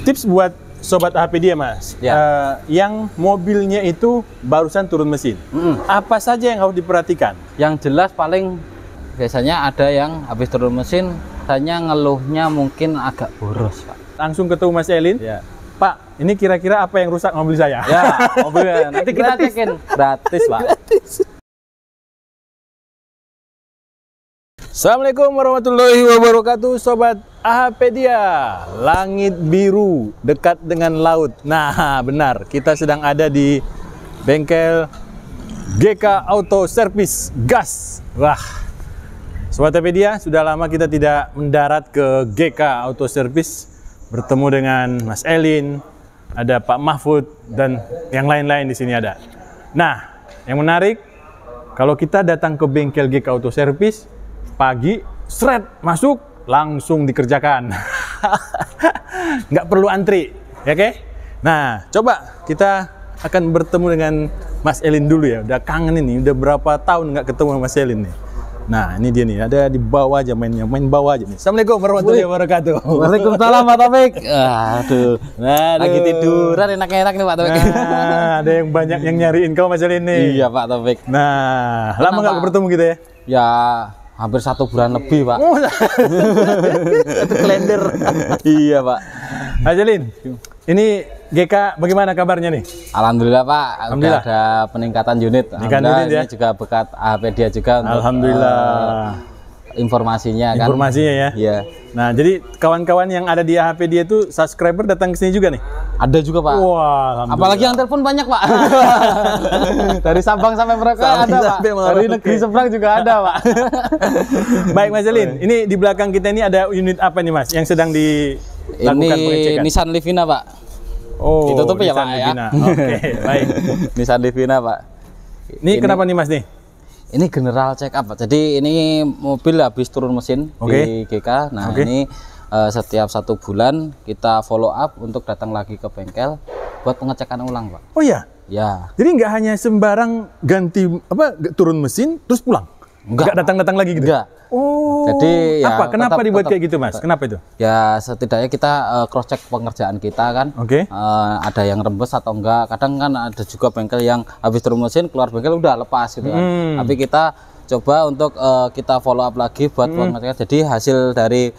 Tips buat sobat HP dia, Mas. Ya. Yang mobilnya itu barusan turun mesin. Apa saja yang harus diperhatikan? Yang jelas paling biasanya ada yang habis turun mesin hanya ngeluhnya mungkin agak boros, Pak. Langsung ketemu Mas Elin. Ya. Pak, ini kira-kira apa yang rusak mobil saya? Ya, mobilnya. Nanti kita cekin gratis, Pak. Assalamualaikum warahmatullahi wabarakatuh, Sobat AHPedia. Langit biru dekat dengan laut. Nah, benar, kita sedang ada di bengkel GK Auto Service Gas. Wah, Sobat AHPedia, sudah lama kita tidak mendarat ke GK Auto Service, bertemu dengan Mas Elin, ada Pak Mahfud, dan yang lain-lain di sini ada. Nah, yang menarik, kalau kita datang ke bengkel GK Auto Service, pagi, seret, masuk, langsung dikerjakan. Nggak perlu antri, ya oke? Nah, coba kita akan bertemu dengan Mas Elin dulu ya. Udah kangen ini, udah berapa tahun nggak ketemu Mas Elin nih. Nah, ini dia nih, ada di bawah aja mainnya, main bawah aja nih. Assalamualaikum warahmatullahi wabarakatuh. Waalaikumsalam, Pak Taufik. Aduh, lagi tiduran enak-enak nih Pak Taufik. Nah, ada yang banyak yang nyariin kau Mas Elin nih. Iya Pak Taufik. Nah, lama nggak bertemu kita ya? Ya, hampir 1 bulan lebih, Pak. Itu kalender. Iya, Pak. Mas Elin, ini GK bagaimana kabarnya nih? Alhamdulillah, Pak. Alhamdulillah. Udah ada peningkatan unit. Peningkatan unit ya? Ini juga berkat AHPedia juga untuk Alhamdulillah. Informasinya kan. Informasinya ya? Iya. Nah, jadi kawan-kawan yang ada di AHPedia itu subscriber datang ke sini juga nih? Ada juga, Pak. Wah, alhamdulillah. Apalagi yang telepon banyak, Pak. Dari Sabang sampai Merauke Sampai ada, Pak. Merauke. Dari negeri seberang juga ada, Pak. Baik, Mas Elin. Ini di belakang kita ini ada unit apa nih, Mas? Yang sedang dilakukan Ini pengecekan? Nissan Livina, Pak. Oh, ditutup ya, Nissan Pak, ya? Livina. Oke, baik. Nissan Livina, Pak. Ini kenapa nih, Mas nih? Ini general check up, Pak. Jadi ini mobil habis turun mesin di GK. Nah, ini setiap 1 bulan kita follow up untuk datang lagi ke bengkel buat pengecekan ulang, Pak. Oh iya? Ya. Jadi nggak hanya sembarang ganti turun mesin terus pulang? Nggak datang-datang lagi gitu? Enggak. Oh. Jadi ya kenapa dibuat kayak gitu, Mas? Kenapa itu? Ya setidaknya kita cross check pengerjaan kita kan. Oke. Ada yang rembes atau enggak. Kadang kan ada juga bengkel yang habis turun mesin keluar bengkel udah lepas gitu kan. Tapi kita coba untuk kita follow up lagi buat pengecekan. Jadi hasil dari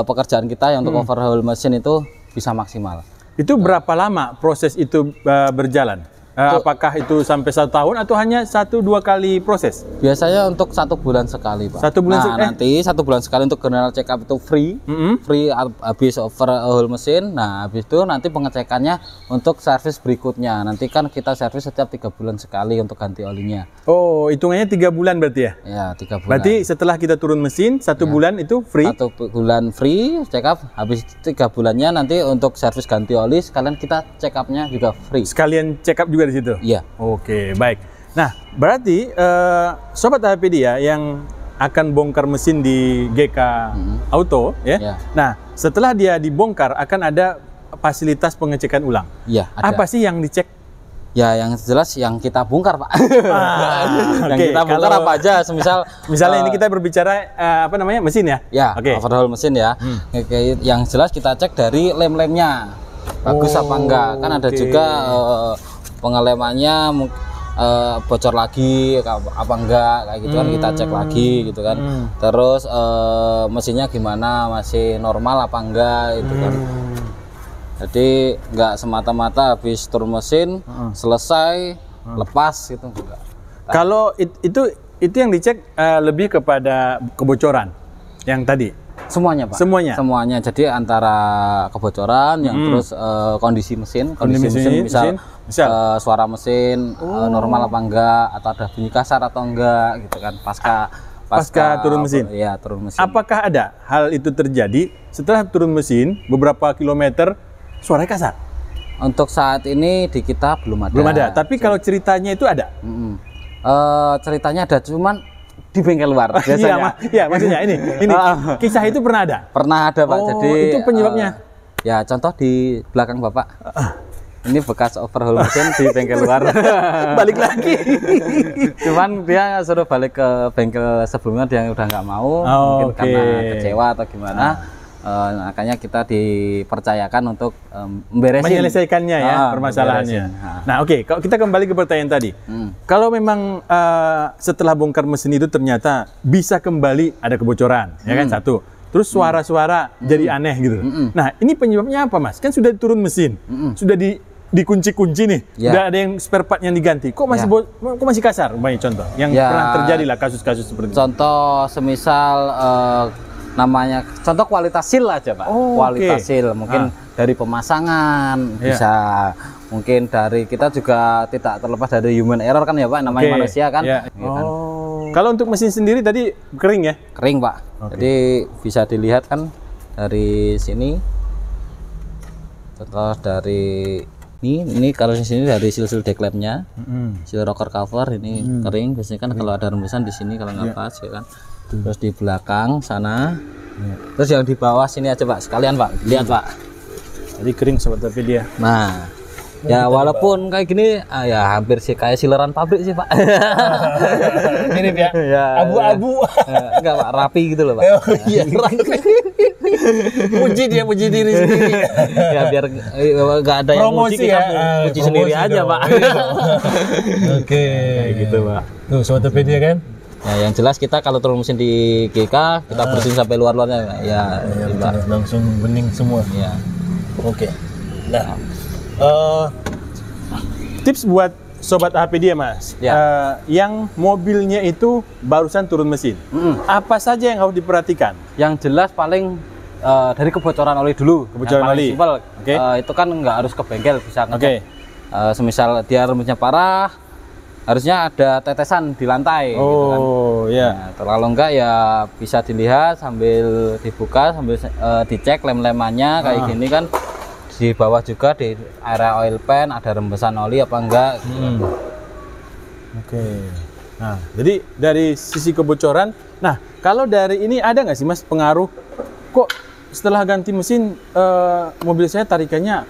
pekerjaan kita yang untuk overhaul mesin itu bisa maksimal. Itu berapa lama proses itu berjalan? Apakah itu sampai 1 tahun atau hanya 1-2 kali proses? Biasanya untuk 1 bulan sekali, Pak. 1 bulan sekali? Nanti 1 bulan sekali untuk general check up itu free. Free habis overhaul mesin. Nah, habis itu nanti pengecekannya untuk servis berikutnya. Nanti kan kita servis setiap 3 bulan sekali untuk ganti olinya. Oh, hitungannya 3 bulan berarti ya? Ya, 3 bulan. Berarti setelah kita turun mesin, 1 bulan itu free? 1 bulan free check up. Habis 3 bulannya nanti untuk servis ganti oli sekalian kita check upnya juga free. Sekalian check up juga di situ? Iya. Oke, baik. Nah, berarti Sobat AHPedia yang akan bongkar mesin di GK Auto ya. Ya. Nah, setelah dia dibongkar akan ada fasilitas pengecekan ulang. Iya, ada. Apa sih yang dicek? Ya, yang jelas yang kita bongkar, Pak. Yang oke, kita bongkar kalau- apa aja, Misalnya ini kita berbicara apa namanya? Mesin ya? ya, Oke. overhaul mesin ya. Yang jelas kita cek dari lem-lemnya. Bagus apa enggak? Kan ada juga pengelemannya bocor lagi apa enggak kayak gitu kan kita cek lagi gitu kan. Terus mesinnya gimana, masih normal apa enggak itu kan. Jadi enggak semata-mata habis turun mesin selesai lepas gitu enggak. Kalau itu yang dicek lebih kepada kebocoran yang tadi. Semuanya, Pak. Semuanya? Semuanya. Jadi antara kebocoran yang terus kondisi mesin, misal suara mesin normal apa enggak, atau ada bunyi kasar atau enggak gitu kan pasca turun mesin. Iya, turun mesin. Apakah ada hal itu terjadi setelah turun mesin beberapa kilometer suaranya kasar? Untuk saat ini di kita belum ada. Belum ada. Tapi kalau ceritanya itu ada. Ceritanya ada, cuman di bengkel luar biasanya. Iya, maksudnya ini kisah itu pernah ada. Pernah ada, Pak. Jadi itu penyebabnya. Ya contoh di belakang Bapak. Ini bekas overhaul mesin di bengkel luar. Balik lagi. Cuman dia suruh balik ke bengkel sebelumnya, dia udah nggak mau, mungkin karena kecewa atau gimana. Makanya kita dipercayakan untuk menyelesaikannya ya permasalahannya. Nah oke, kalau kita kembali ke pertanyaan tadi, kalau memang setelah bongkar mesin itu ternyata bisa kembali ada kebocoran, ya kan satu. Terus suara-suara jadi aneh gitu. Nah ini penyebabnya apa Mas? Kan sudah turun mesin, sudah dikunci-kunci nih, udah ada yang spare part yang diganti. Kok masih kok masih kasar? Banyak contoh yang pernah terjadi lah kasus-kasus seperti itu. Contoh semisal namanya contoh kualitas seal aja Pak. Kualitas seal mungkin dari pemasangan bisa, mungkin dari kita juga tidak terlepas dari human error kan ya Pak, namanya manusia kan. Gitu kan. Kalau untuk mesin sendiri tadi kering ya? Kering Pak. Jadi bisa dilihat kan dari sini. Contoh dari ini kalau di sini dari seal decklapnya, seal rocker cover ini kering. Biasanya kan kalau ada rembesan di sini kalau nggak pas ya kan. Terus di belakang sana, terus yang di bawah sini aja Pak, sekalian Pak, lihat Pak. Jadi kering Sobat Apedia. Nah, ya walaupun kayak gini, ya hampir sih kayak sileran pabrik sih Pak. Mirip ya? Abu-abu. Enggak Pak, rapi gitu loh Pak. Iya, puji diri sendiri. Ya biar nggak ada yang promosi puji, kita puji sendiri aja Pak. Oke, gitu Pak. Tuh Sobat Apedia kan? Ya, yang jelas kita kalau turun mesin di GK kita bersihin sampai luar-luarnya ya, langsung bening semua. Ya. Oke. Nah, tips buat Sobat Apedia Mas, yang mobilnya itu barusan turun mesin, apa saja yang harus diperhatikan? Yang jelas paling dari kebocoran oli dulu. Kebocoran oli. Simpel, itu kan nggak harus ke bengkel, bisa ngecek. Semisal dia rembesnya parah, harusnya ada tetesan di lantai gitu kan. Nah, kalau enggak ya bisa dilihat sambil dibuka, sambil dicek lem-lemannya kayak gini kan. Di bawah juga di area oil pan ada rembesan oli apa enggak gitu. Nah, jadi dari sisi kebocoran, nah kalau dari ini ada nggak sih Mas pengaruh, kok setelah ganti mesin mobil saya tarikannya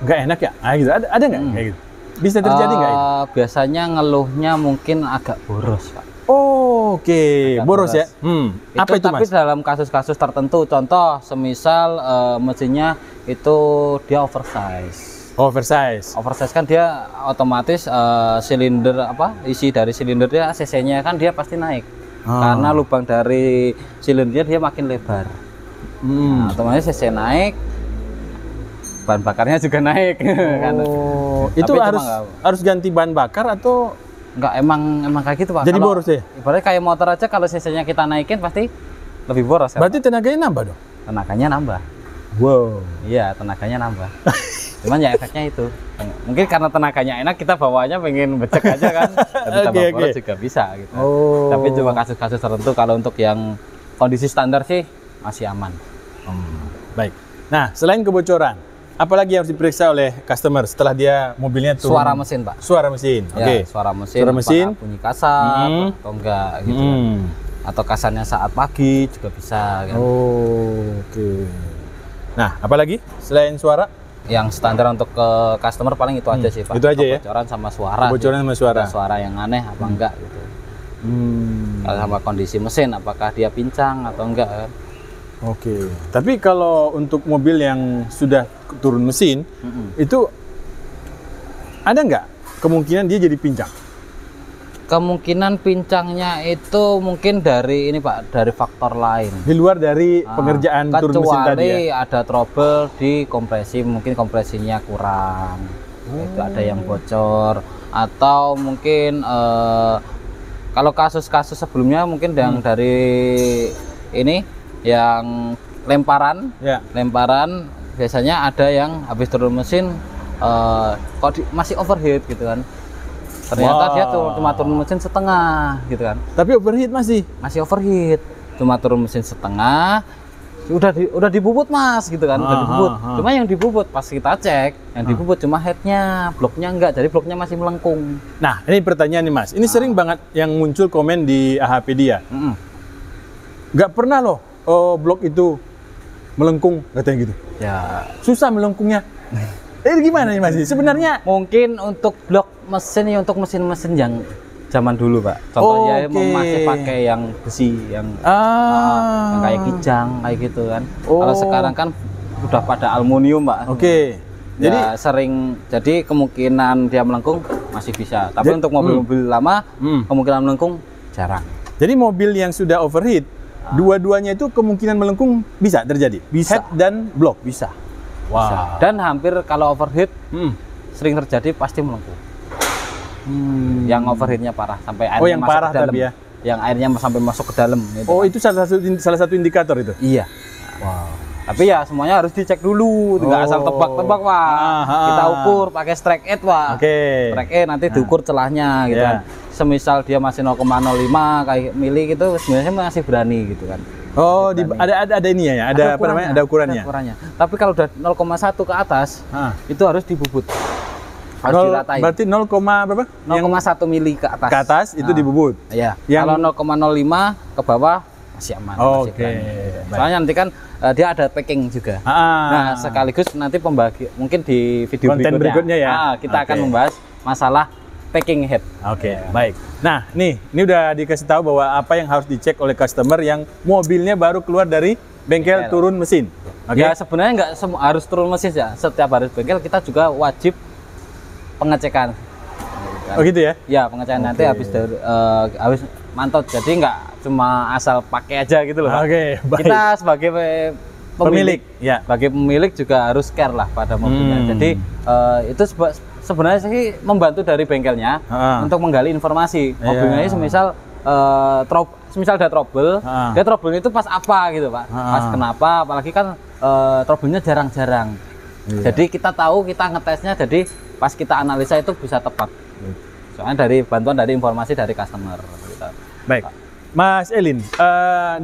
nggak enak ya? Nah, gitu. Ada nggak kayak gitu? Bisa terjadi nggak itu? Biasanya ngeluhnya mungkin agak boros Pak. Boros ya? Apa itu tapi Mas? dalam kasus-kasus tertentu, contoh semisal mesinnya itu dia oversize. Oversize kan dia otomatis silinder isi dari silinder dia cc-nya kan dia pasti naik. Karena lubang dari silindernya dia makin lebar. Nah, otomatis cc naik, bahan bakarnya juga naik. Kan. Itu harus ganti bahan bakar atau enggak? Emang kayak gitu Pak. Jadi boros ya? Ibaratnya kayak motor aja, kalau cc-nya kita naikin pasti lebih boros. Berarti tenaganya nambah dong? Tenaganya nambah. Wow. Iya, tenaganya nambah. Cuman ya efeknya itu. Mungkin karena tenaganya enak, kita bawanya pengen becek aja kan. Tapi tambah boros juga bisa gitu. Tapi cuma kasus-kasus tertentu, kalau untuk yang kondisi standar sih masih aman. Baik. Nah, selain kebocoran, apalagi yang harus diperiksa oleh customer setelah dia mobilnya turun? Suara mesin Pak. Suara mesin, Suara mesin. Bunyi kasar atau enggak gitu. Atau kasarnya saat pagi juga bisa kan. Nah, apalagi selain suara? Yang standar untuk ke customer paling itu aja sih Pak. Itu aja ya? Kebocoran sama suara. Kebocoran sama suara. Ada suara yang aneh apa enggak gitu. Kalau sama kondisi mesin, apakah dia pincang atau enggak kan. Tapi kalau untuk mobil yang sudah turun mesin, itu ada nggak kemungkinan dia jadi pincang? Kemungkinan pincangnya itu mungkin dari ini Pak, dari faktor lain. Di luar dari pengerjaan turun mesin tadi ya? Kecuali ada trouble di kompresi, mungkin kompresinya kurang, itu ada yang bocor, atau mungkin kalau kasus-kasus sebelumnya mungkin yang dari ini yang lemparan, biasanya ada yang habis turun mesin masih overheat gitu kan. Ternyata dia cuma turun mesin setengah gitu kan. Tapi overheat masih overheat. Cuma turun mesin setengah, udah dibubut Mas gitu kan, udah dibubut. Cuma yang dibubut pas kita cek, yang dibubut cuma headnya, bloknya enggak, jadi bloknya masih melengkung. Nah, ini pertanyaan nih Mas. Ini sering banget yang muncul komen di AHpedia. Nggak pernah loh blok itu melengkung katanya gitu. Ya, susah melengkungnya. Gimana nih Mas? Sebenarnya mungkin untuk blok mesin ya, untuk mesin-mesin yang zaman dulu, Pak. Contohnya masih pakai yang besi, yang kayak kijang kayak gitu kan. Kalau sekarang kan udah pada aluminium, Pak. Jadi sering, jadi kemungkinan dia melengkung masih bisa. Tapi untuk mobil-mobil lama kemungkinan melengkung jarang. Jadi mobil yang sudah overheat, dua-duanya itu kemungkinan melengkung bisa terjadi. Bisa. Head dan block Bisa. Bisa. Dan hampir kalau overheat sering terjadi pasti melengkung. Yang overheatnya parah sampai airnya yang masuk parah ke dalam. Tapi ya. Yang airnya sampai masuk ke dalam. Gitu. Itu salah satu indikator itu. Iya. Tapi ya semuanya harus dicek dulu, nggak asal tebak-tebak, Pak. Kita ukur pakai strike edge, Pak. Strike edge nanti diukur celahnya gitu kan. Semisal dia masih 0,05 kayak mili gitu, sebenarnya masih berani gitu kan. Ada ini ya, ada apa namanya? Ada ukurannya. Tapi kalau udah 0,1 ke atas, itu harus dibubut. Harus diratain. Berarti 0, berapa? 0,1 mili ke atas. Ke atas itu dibubut. Iya. Kalau 0,05 ke bawah masih aman. Soalnya nanti kan dia ada packing juga. Nah, sekaligus nanti mungkin di video berikutnya ya. Kita akan membahas masalah packing head. Baik. Nah, ini udah dikasih tahu bahwa apa yang harus dicek oleh customer yang mobilnya baru keluar dari bengkel turun mesin. Ya sebenarnya nggak harus turun mesin ya. Setiap harus bengkel kita juga wajib pengecekan. Gitu ya? Ya, pengecekan nanti habis mantau. Jadi nggak cuma asal pakai aja gitu loh. Baik. Kita sebagai pemilik juga harus care lah pada mobilnya. Jadi itu sebenarnya sih membantu dari bengkelnya untuk menggali informasi mobilnya. Semisal semisal ada trouble, dia trouble itu pas apa gitu, Pak. Pas kenapa, apalagi kan trouble-nya jarang-jarang. Jadi kita tahu, kita ngetesnya, jadi pas kita analisa itu bisa tepat. Soalnya dari bantuan dari informasi dari customer gitu. Baik. Mas Elin,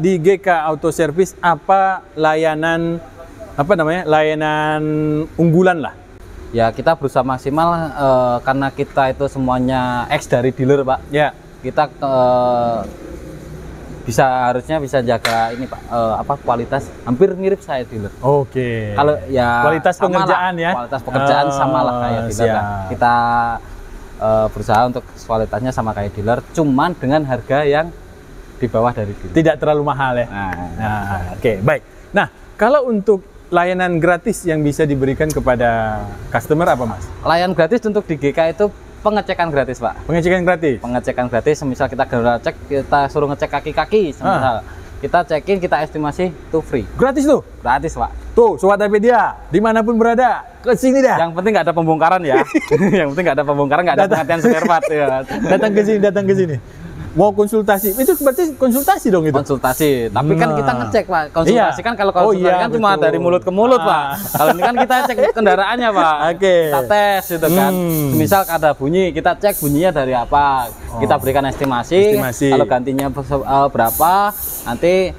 di GK Auto Service apa layanan unggulan lah? Ya kita berusaha maksimal karena kita itu semuanya ex dari dealer, Pak. Ya. Kita harusnya bisa jaga ini, Pak, kualitas hampir mirip saya dealer. Kalau ya kualitas pengerjaan ya. Kualitas pekerjaan sama lah kayak dealer. Kita berusaha untuk kualitasnya sama kayak dealer, cuman dengan harga yang di bawah dari dealer. Tidak terlalu mahal ya. Baik. Nah, kalau untuk layanan gratis yang bisa diberikan kepada customer apa, Mas? Layanan gratis untuk di GK itu pengecekan gratis, Pak. Pengecekan gratis? Pengecekan gratis, misal kita cek, kita suruh ngecek kaki-kaki, misal kita cekin, kita estimasi, itu free. Gratis tuh? Gratis, Pak. Tuh, Sobat Apedia, dimanapun berada, ke sini dah. Yang penting nggak ada pembongkaran ya. Yang penting nggak ada pembongkaran, nggak ada pengertian spare part. Ya. Datang ke sini. Mau konsultasi, itu berarti konsultasi dong itu? Konsultasi, tapi kan kita ngecek, Pak. Konsultasi kan kalau konsultasi kan cuma dari mulut ke mulut, Pak. Kalau ini kan kita cek kendaraannya, Pak. Kita tes gitu kan. Misal ada bunyi, kita cek bunyinya dari apa. Kita berikan estimasi. Kalau gantinya berapa, nanti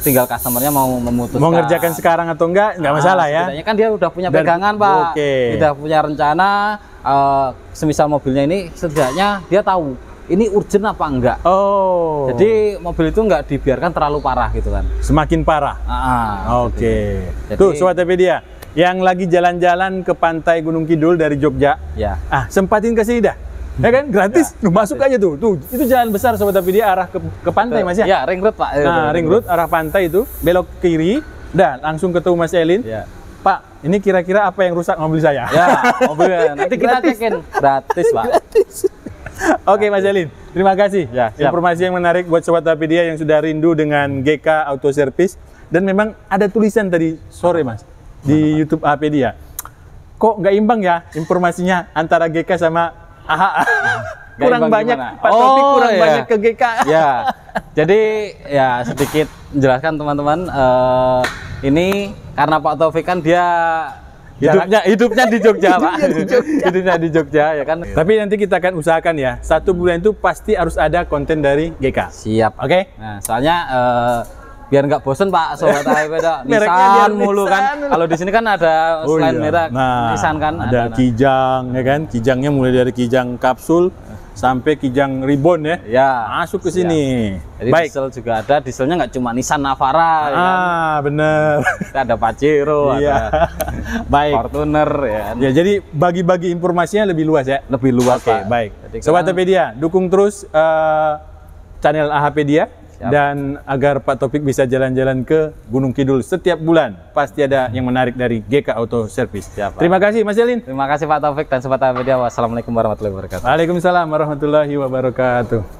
tinggal customernya mau memutuskan. Mau ngerjakan sekarang atau enggak masalah ya. Setidaknya kan dia udah punya pegangan, Pak. Udah punya rencana, semisal mobilnya ini setidaknya dia tahu ini urgent apa enggak. Jadi mobil itu enggak dibiarkan terlalu parah gitu kan. Semakin parah. Tuh Sobat Apedia, yang lagi jalan-jalan ke pantai Gunung Kidul dari Jogja, sempatin ke sini dah. Ya kan, gratis. Masuk aja tuh. Itu jalan besar Sobat Apedia arah ke pantai, Mas ya. Ya, ring road, Pak. Nah, ring road arah pantai itu, belok kiri, langsung ketemu Mas Elin. Pak, ini kira-kira apa yang rusak mobil saya? Ya, mobilnya. Nanti kita cekin gratis, Pak. Mas Elin, terima kasih. Informasi yang menarik buat Sobat Apedia yang sudah rindu dengan GK Auto Service. Dan memang ada tulisan tadi sore, Mas, di YouTube Apedia. Kok nggak imbang ya informasinya antara GK sama AHA? Kurang banyak, Pak Taufik kurang banyak ke GK. Jadi ya sedikit menjelaskan teman-teman. Ini karena Pak Taufik kan dia hidupnya di Jogja, Pak. Hidupnya di Jogja ya kan. Tapi nanti kita akan usahakan ya, 1 bulan itu pasti harus ada konten dari GK. Siap. Nah, soalnya biar nggak bosen, Pak, Sobat Apedia. Nissan mulu kan. Kalau di sini kan ada selain merek Nissan kan. Ada Kijang ya kan. Kijangnya mulai dari Kijang kapsul sampai Kijang Ribon ya. Ya. Masuk ke sini. Jadi Baik. diesel juga ada. Dieselnya nggak cuma Nissan Navara, ya kan? Bener. Kita ada Pajero, Iya. ada Baik. Fortuner, ya kan? Ya, jadi bagi-bagi informasinya lebih luas ya. Lebih luas, Oke, Pak. baik. Jadi Sobat kan- Topedia, dukung terus channel AHpedia. Siap. Dan agar Pak Topik bisa jalan-jalan ke Gunung Kidul setiap bulan, pasti ada yang menarik dari GK Auto Service. Siap, Pak. Terima kasih Mas Elin. Terima kasih Pak Taufik dan Sobat AHpedia. Wassalamualaikum warahmatullahi wabarakatuh. Waalaikumsalam warahmatullahi wabarakatuh.